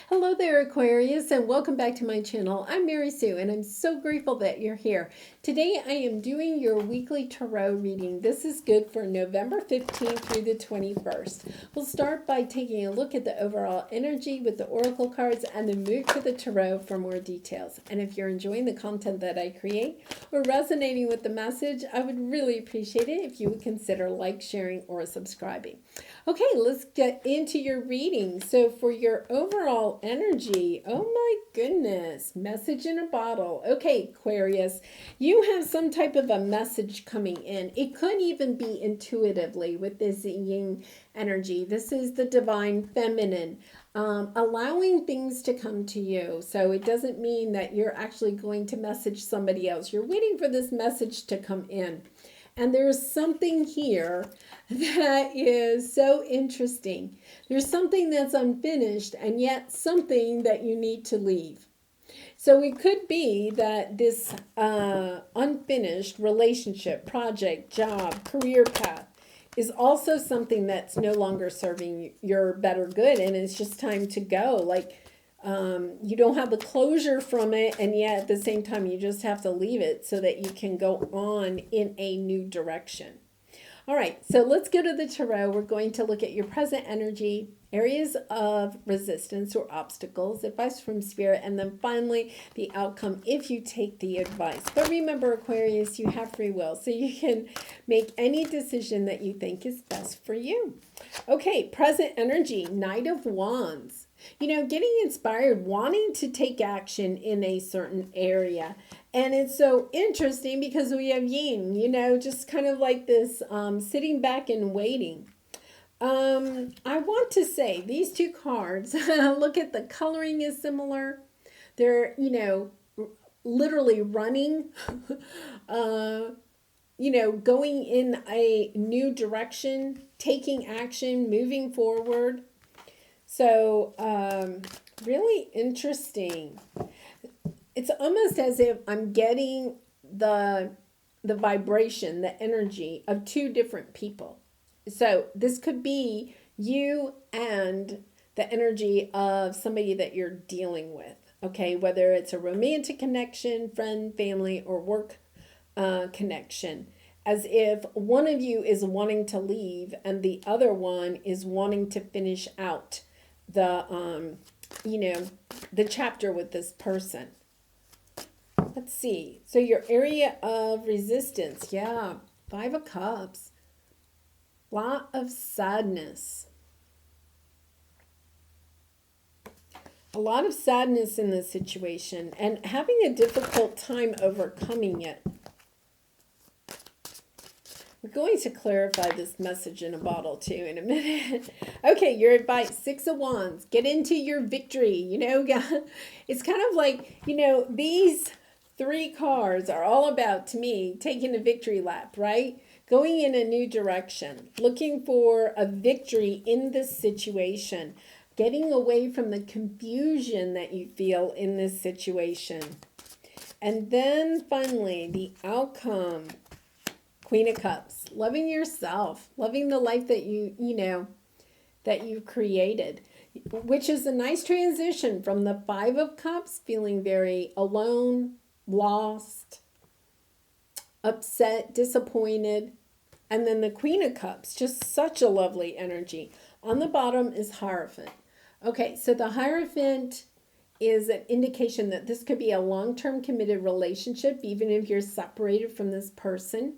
Hello there, Aquarius, and welcome back to my channel. I'm Mary Sue, and I'm so grateful that you're here. Today, I am doing your weekly tarot reading. This is good for November 15th through the 21st. We'll start by taking a look at the overall energy with the oracle cards and then move to the tarot for more details. And if you're enjoying the content that I create or resonating with the message, I would really appreciate it if you would consider like, sharing, or subscribing. Okay, let's get into your reading. So for your overall energy, oh my goodness, message in a bottle. Okay, Aquarius, you have some type of a message coming in. It could even be intuitively with this yin energy. This is the divine feminine, allowing things to come to you. So it doesn't mean that you're actually going to message somebody else. You're waiting for this message to come in. And there's something here that is so interesting. There's something that's unfinished and yet something that you need to leave. So it could be that this unfinished relationship, project, job, career path is also something that's no longer serving your better good, and it's just time to go. Like, you don't have the closure from it, and yet at the same time you just have to leave it so that you can go on in a new direction. All right, so let's go to the tarot. We're going to look at your present energy, areas of resistance or obstacles, advice from spirit, and then finally the outcome if you take the advice. But remember, Aquarius, you have free will, so you can make any decision that you think is best for you. Okay, present energy, Knight of Wands. You know, getting inspired, wanting to take action in a certain area. And it's so interesting because we have yin, you know, just kind of like this sitting back and waiting. I want to say these two cards, look at the coloring is similar. They're, you know, literally running, you know, going in a new direction, taking action, moving forward. So, really interesting. It's almost as if I'm getting the vibration, the energy of two different people. So this could be you and the energy of somebody that you're dealing with. Okay, whether it's a romantic connection, friend, family, or work connection. As if one of you is wanting to leave and the other one is wanting to finish out the you know, the chapter with this person. Let's see. So your area of resistance, yeah, 5 of Cups. Lot of sadness. A lot of sadness in this situation and having a difficult time overcoming it. We're going to clarify this message in a bottle too in a minute. Okay, your advice, 6 of Wands. Get into your victory. You know, it's kind of like, you know, these 3 cards are all about, to me, taking a victory lap, right? Going in a new direction, looking for a victory in this situation, getting away from the confusion that you feel in this situation. And then finally, the outcome. Queen of Cups, loving yourself, loving the life that you know, that you've created, which is a nice transition from the 5 of Cups, feeling very alone, lost, upset, disappointed, and then the Queen of Cups, just such a lovely energy. On the bottom is Hierophant. Okay, so the Hierophant is an indication that this could be a long-term committed relationship, even if you're separated from this person.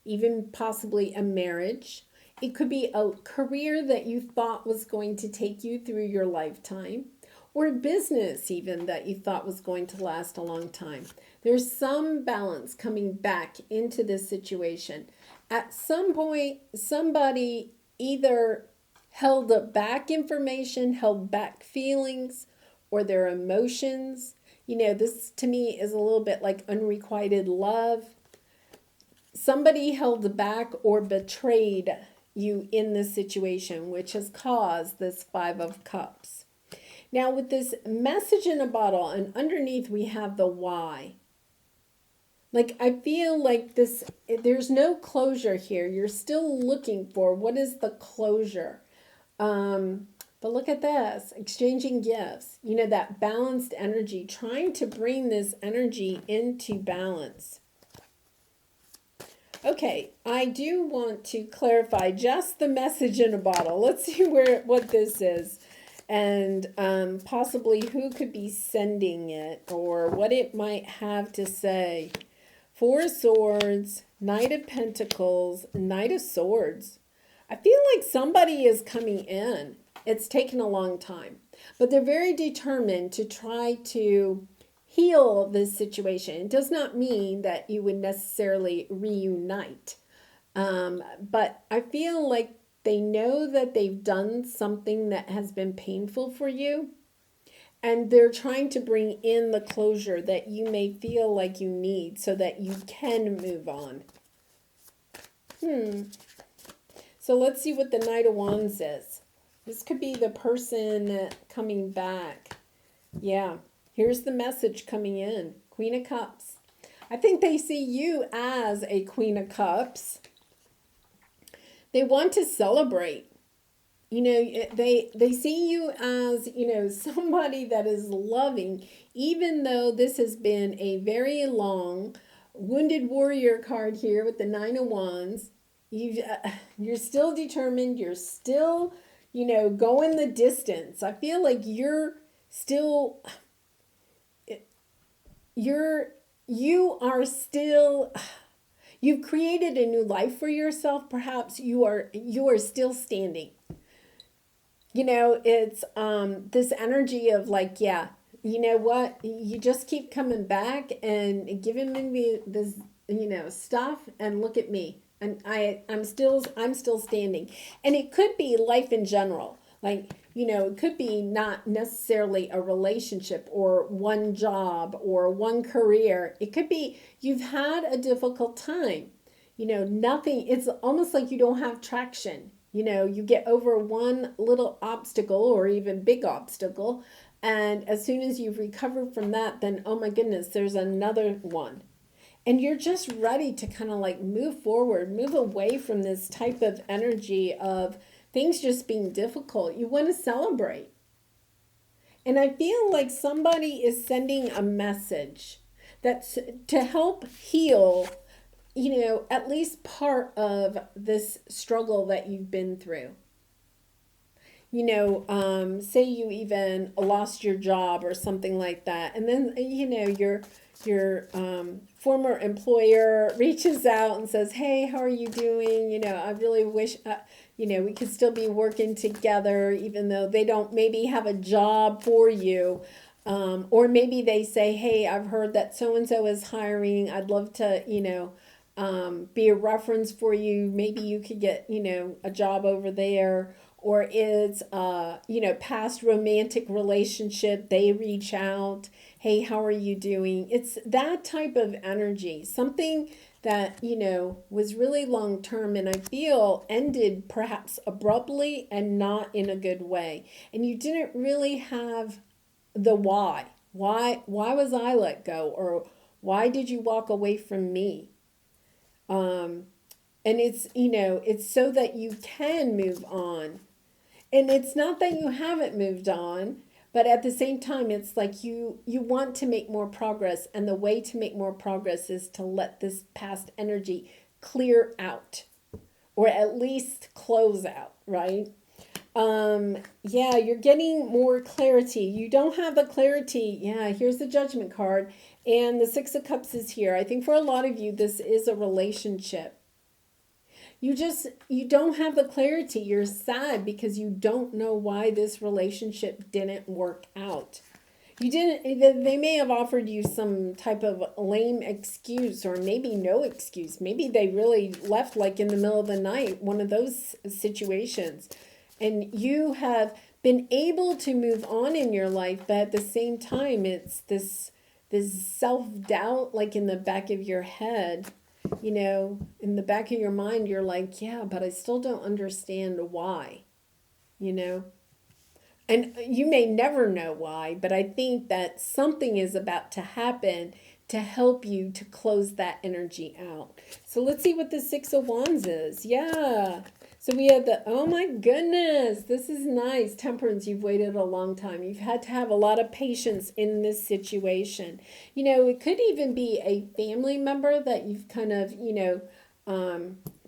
Even possibly a marriage. It could be a career that you thought was going to take you through your lifetime, or a business even that you thought was going to last a long time. There's some balance coming back into this situation. At some point, somebody either held back information, held back feelings, or their emotions. You know, this to me is a little bit like unrequited love. Somebody held back or betrayed you in this situation, which has caused this 5 of Cups. Now with this message in a bottle, and underneath we have the why. Like, I feel like this, there's no closure here. You're still looking for what is the closure. But look at this, exchanging gifts. You know, that balanced energy, trying to bring this energy into balance. Okay, I do want to clarify just the message in a bottle. Let's see what this is, and possibly who could be sending it or what it might have to say. Four of Swords, Knight of Pentacles, Knight of Swords. I feel like somebody is coming in. It's taken a long time, but they're very determined to try to heal this situation. It does not mean that you would necessarily reunite, but I feel like they know that they've done something that has been painful for you, and they're trying to bring in the closure that you may feel like you need so that you can move on. So let's see what the Knight of Wands is. This could be the person coming back. Yeah, here's the message coming in. Queen of Cups. I think they see you as a Queen of Cups. They want to celebrate. You know, they see you as, you know, somebody that is loving, even though this has been a very long wounded warrior card here with the Nine of Wands. You're still determined. You're still, you know, going the distance. I feel like you're still, you are still, you've created a new life for yourself. Perhaps you are still standing. You know, it's this energy of like, yeah, you know what? You just keep coming back and giving me this, you know, stuff, and look at me. And I'm still standing. And it could be life in general. Like, you know, it could be not necessarily a relationship or one job or one career. It could be you've had a difficult time. You know, nothing, it's almost like you don't have traction. You know, you get over one little obstacle or even big obstacle, and as soon as you've recovered from that, then, oh my goodness, there's another one. And you're just ready to kind of like move forward, move away from this type of energy of things just being difficult. You want to celebrate. And I feel like somebody is sending a message that's to help heal, you know, at least part of this struggle that you've been through. You know, say you even lost your job or something like that. And then, you know, your former employer reaches out and says, hey, how are you doing? You know, I really wish, you know, we could still be working together, even though they don't maybe have a job for you. Or maybe they say, hey, I've heard that so-and-so is hiring. I'd love to, you know, be a reference for you. Maybe you could get, you know, a job over there. Or it's, you know, past romantic relationship. They reach out. Hey, how are you doing? It's that type of energy. Something that, you know, was really long term and I feel ended perhaps abruptly and not in a good way. And you didn't really have the why. Why was I let go? Or why did you walk away from me? And it's, you know, it's so that you can move on. And it's not that you haven't moved on, but at the same time, it's like you want to make more progress. And the way to make more progress is to let this past energy clear out, or at least close out, right? Yeah, you're getting more clarity. You don't have the clarity. Yeah, here's the Judgment card. And the Six of Cups is here. I think for a lot of you, this is a relationship. You don't have the clarity. You're sad because you don't know why this relationship didn't work out. They may have offered you some type of lame excuse, or maybe no excuse. Maybe they really left like in the middle of the night, one of those situations. And you have been able to move on in your life, but at the same time, it's this self-doubt like in the back of your head. You know, in the back of your mind, you're like, yeah, but I still don't understand why, you know. And you may never know why, but I think that something is about to happen to help you to close that energy out. So let's see what the Six of Wands is. Yeah. So we have the, oh my goodness, this is nice. Temperance, you've waited a long time. You've had to have a lot of patience in this situation. You know, it could even be a family member that you've kind of,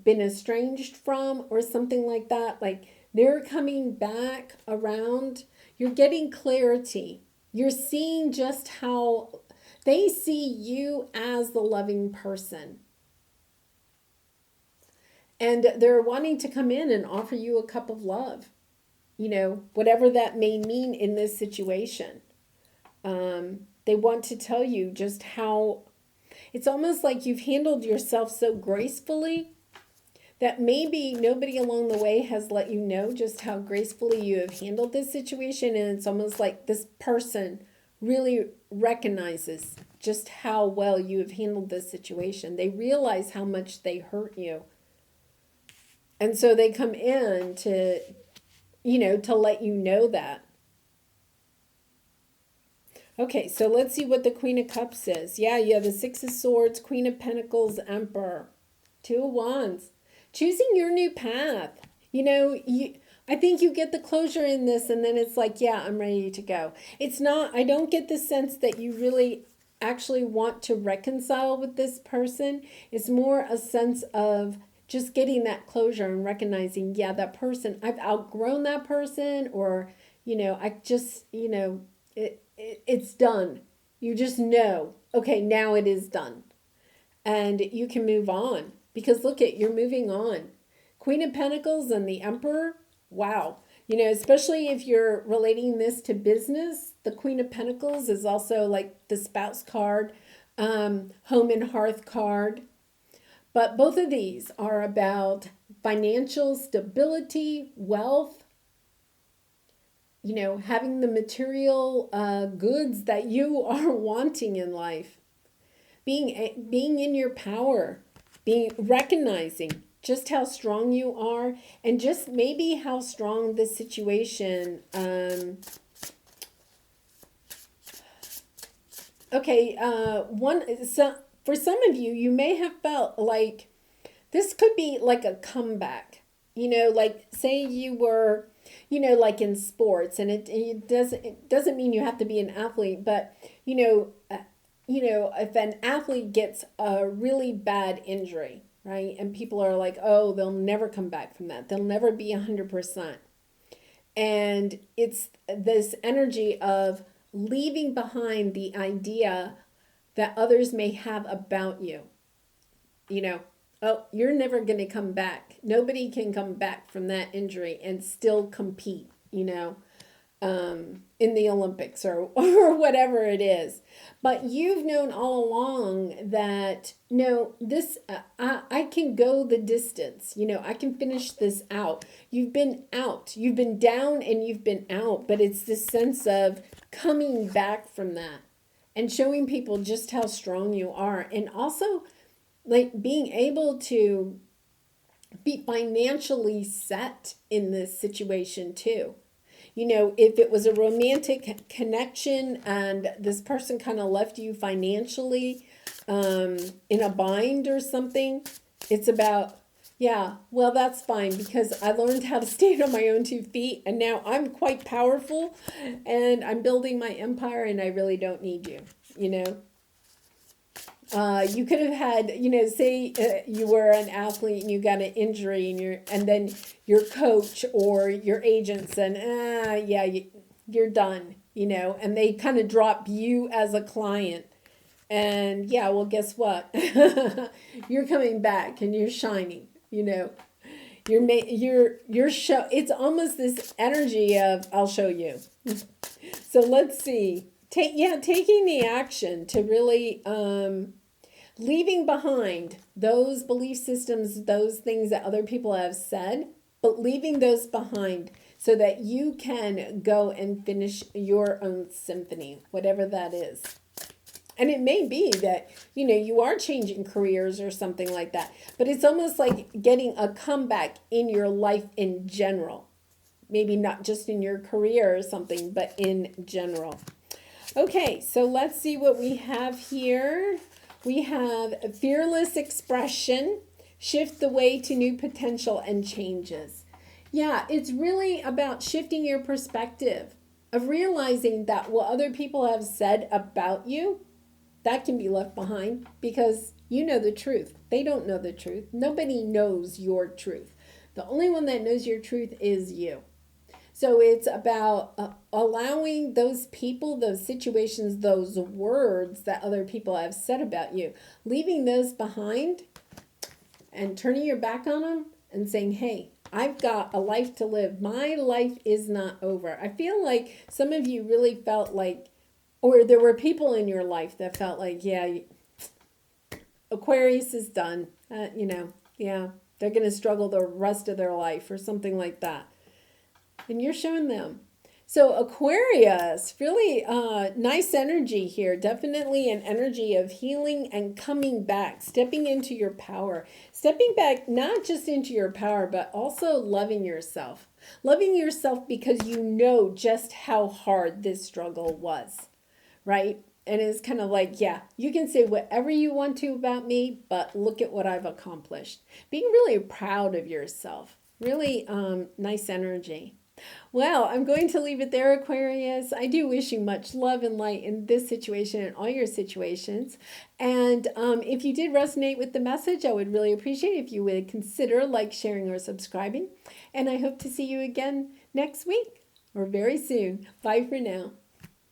been estranged from or something like that. Like they're coming back around. You're getting clarity. You're seeing just how they see you as the loving person. And they're wanting to come in and offer you a cup of love, whatever that may mean in this situation. They want to tell you just how it's almost like you've handled yourself so gracefully that maybe nobody along the way has let you know just how gracefully you have handled this situation. And it's almost like this person really recognizes just how well you have handled this situation. They realize how much they hurt you. And so they come in to, to let you know that. Okay, so let's see what the Queen of Cups is. Yeah, you have the Six of Swords, Queen of Pentacles, Emperor, Two of Wands. Choosing your new path. I think you get the closure in this and then it's like, yeah, I'm ready to go. It's not, I don't get the sense that you really actually want to reconcile with this person. It's more a sense of just getting that closure and recognizing, yeah, that person, I've outgrown that person, or, I just, it's done. You just know, okay, now it is done. And you can move on because look you're moving on. Queen of Pentacles and the Emperor, wow. Especially if you're relating this to business, the Queen of Pentacles is also like the spouse card, home and hearth card. But both of these are about financial stability, wealth, having the material goods that you are wanting in life, being in your power, recognizing just how strong you are, and just maybe how strong this situation. For some of you, you may have felt like this could be like a comeback, like say you were, like in sports, and it doesn't mean you have to be an athlete, but, if an athlete gets a really bad injury, right? And people are like, oh, they'll never come back from that. They'll never be 100%. And it's this energy of leaving behind the idea that others may have about you. Oh, you're never going to come back. Nobody can come back from that injury and still compete, in the Olympics or whatever it is. But you've known all along that, no, this, I can go the distance. I can finish this out. You've been out. You've been down and you've been out. But it's this sense of coming back from that and showing people just how strong you are. And also, like, being able to be financially set in this situation too. If it was a romantic connection and this person kind of left you financially in a bind or something, it's about, yeah, well, that's fine because I learned how to stand on my own 2 feet and now I'm quite powerful and I'm building my empire and I really don't need you, You could have had, say you were an athlete and you got an injury and then your coach or your agent said, yeah, you're done, and they kind of drop you as a client. And yeah, well, guess what? You're coming back and you're shining, you're show. It's almost this energy of, I'll show you. So let's see. Taking the action to really, leaving behind those belief systems, those things that other people have said, but leaving those behind so that you can go and finish your own symphony, whatever that is. And it may be that, you are changing careers or something like that, but it's almost like getting a comeback in your life in general. Maybe not just in your career or something, but in general. Okay, so let's see what we have here. We have fearless expression, Shift the way to new potential and changes. Yeah, it's really about shifting your perspective of realizing that what other people have said about you, that can be left behind because you know the truth. They don't know the truth. Nobody knows your truth. The only one that knows your truth is you. So it's about allowing those people, those situations, those words that other people have said about you, leaving those behind and turning your back on them and saying, hey, I've got a life to live. My life is not over. I feel like some of you really felt like, or there were people in your life that felt like, yeah, Aquarius is done. Yeah, they're going to struggle the rest of their life or something like that. And you're showing them. So Aquarius, really nice energy here. Definitely an energy of healing and coming back, stepping into your power. Stepping back not just into your power, but also loving yourself. Loving yourself because you know just how hard this struggle was, right? And it's kind of like, yeah, you can say whatever you want to about me, but look at what I've accomplished. Being really proud of yourself. Really nice energy. Well, I'm going to leave it there, Aquarius. I do wish you much love and light in this situation and all your situations. And if you did resonate with the message, I would really appreciate if you would consider like, sharing, or subscribing. And I hope to see you again next week or very soon. Bye for now.